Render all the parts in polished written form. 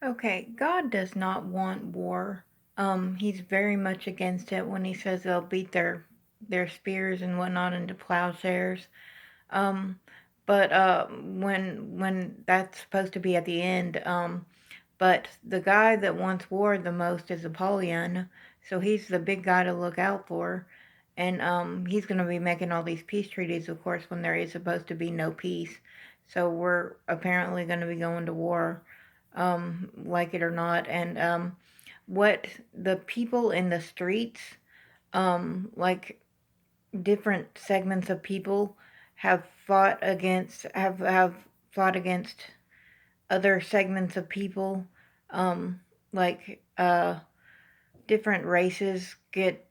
Okay, God does not want war. He's very much against it when he says they'll beat their spears and whatnot into plowshares. Um, but when that's supposed to be at the end, but the guy that wants war the most is Apollyon, so he's the big guy to look out for. And he's going to be making all these peace treaties, of course, when there is supposed to be no peace. So we're apparently going to be going to war, like it or not. And what the people in the streets, like different segments of people, have fought against other segments of people, um, like different races get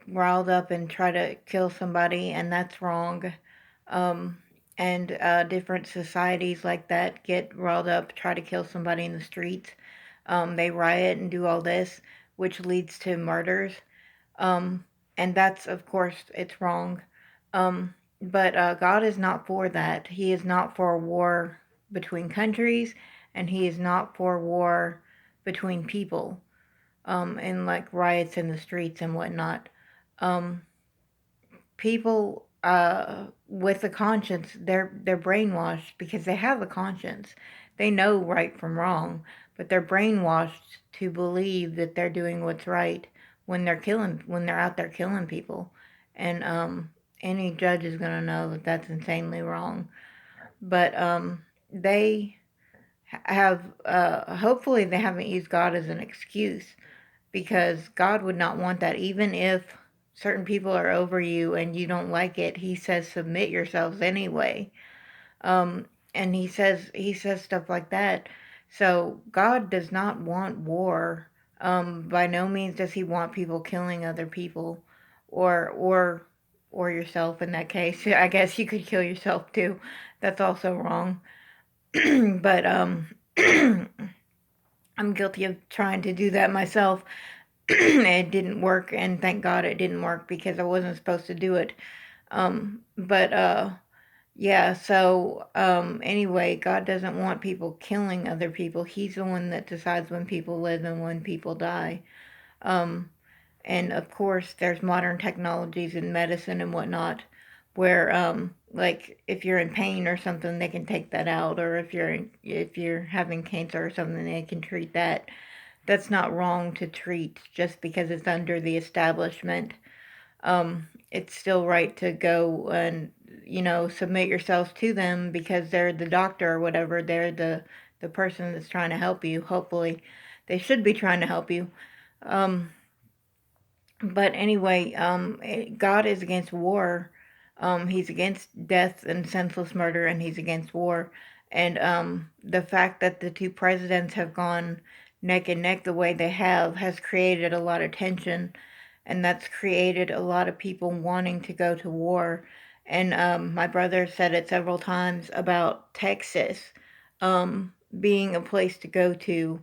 riled up and try to kill somebody, and that's wrong. Um, and different societies like that get riled up, try to kill somebody in the streets. They riot and do all this, which leads to murders. Um, and that's, of course, it's wrong. But God is not for that. He is not for war between countries, and He is not for war between people, and like riots in the streets and whatnot. Um, People with a conscience, they're brainwashed because they have a conscience. They know right from wrong, but they're brainwashed to believe that they're doing what's right when they're out there killing people. And any judge is gonna know that that's insanely wrong. But they have hopefully they haven't used God as an excuse, because God would not want that. Even if certain people are over you and you don't like it, He says submit yourselves anyway. Um, and He says stuff like that. So God does not want war. By no means does He want people killing other people, or yourself in that case. I guess you could kill yourself too. That's also wrong. But I'm guilty of trying to do that myself. It didn't work, and thank God it didn't work because I wasn't supposed to do it. But yeah, so anyway, God doesn't want people killing other people. He's the one that decides when people live and when people die. Um, and of course, there's modern technologies in medicine and whatnot where, like, if you're in pain or something, they can take that out, or if you're having cancer or something, they can treat that. That's not wrong to treat just because it's under the establishment. It's still right to go and submit yourselves to them because they're the doctor or whatever. They're the person that's trying to help you. Hopefully, they should be trying to help you. Um, but anyway, God is against war. He's against death and senseless murder, and he's against war. And the fact that the two presidents have gone neck and neck the way they have has created a lot of tension, and that's created a lot of people wanting to go to war. And my brother said it several times about Texas being a place to go to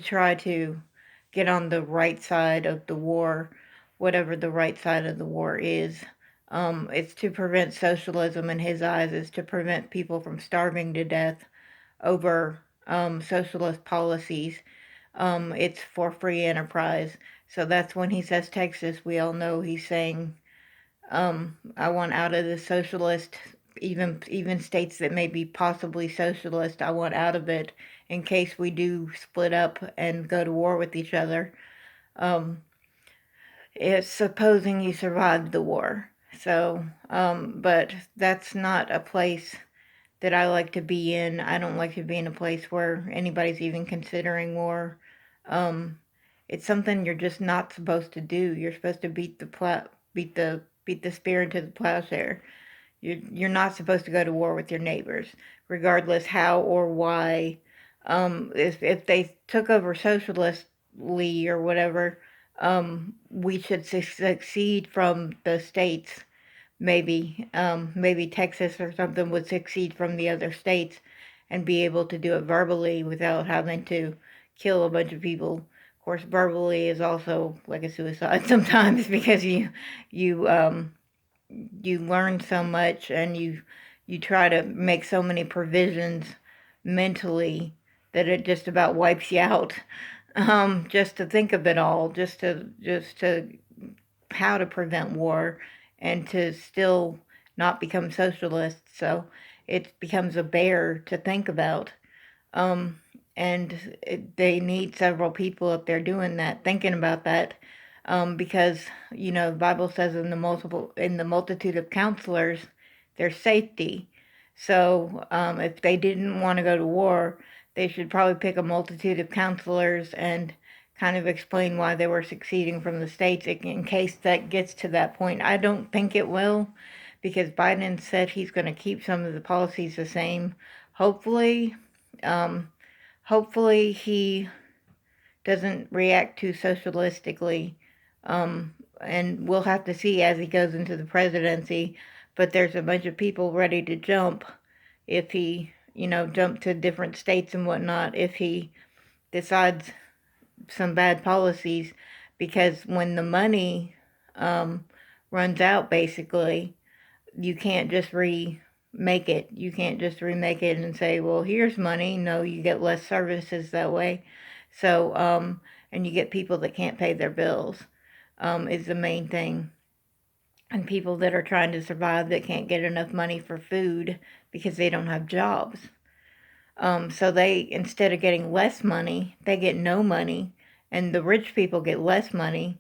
try to get on the right side of the war, whatever the right side of the war is. It's to prevent socialism in his eyes, is to prevent people from starving to death over socialist policies. It's for free enterprise. So that's when he says Texas, we all know he's saying, I want out of the socialist, even states that may be possibly socialist, I want out of it in case we do split up and go to war with each other. Um, it's supposing you survived the war. So, but that's not a place that I like to be in. I don't like to be in a place where anybody's even considering war. Um, it's something you're just not supposed to do. You're supposed to beat the spear into the plowshare. You're not supposed to go to war with your neighbors, regardless how or why. If they took over socialistly or whatever, we should succeed from the states. Maybe Texas or something would succeed from the other states and be able to do it verbally without having to kill a bunch of people. Of course, verbally is also like a suicide sometimes because you you learn so much and you try to make so many provisions mentally that it just about wipes you out. Just to think of it all, just to how to prevent war and to still not become socialist. So it becomes a bear to think about. Um, and they need several people up there doing that, thinking about that, because the Bible says in the multitude of counselors, there's safety. So if they didn't want to go to war, they should probably pick a multitude of counselors and kind of explain why they were succeeding from the states in case that gets to that point. I don't think it will, because Biden said he's going to keep some of the policies the same. Hopefully, um, hopefully he doesn't react too socialistically. And we'll have to see as he goes into the presidency. But there's a bunch of people ready to jump if he, jump to different states and whatnot if he decides some bad policies. Because when the money um, runs out, basically, you can't just remake it. You can't just remake it and say, well, here's money. No, you get less services that way. So, and you get people that can't pay their bills, is the main thing. And people that are trying to survive that can't get enough money for food because they don't have jobs. So they, instead of getting less money, they get no money, and the rich people get less money.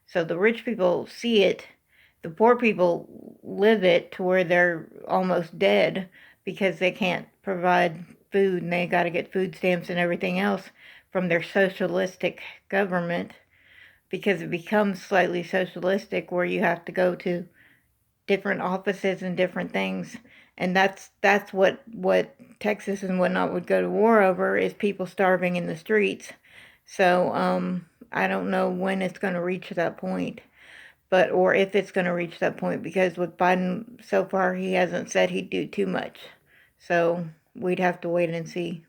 So the rich people see it, the poor people live it to where they're almost dead because they can't provide food and they got to get food stamps and everything else from their socialistic government, because it becomes slightly socialistic where you have to go to different offices and different things. And that's what Texas and whatnot would go to war over, is people starving in the streets. So I don't know when it's going to reach that point, but or if it's going to reach that point, because with Biden so far he hasn't said he'd do too much. So we'd have to wait and see.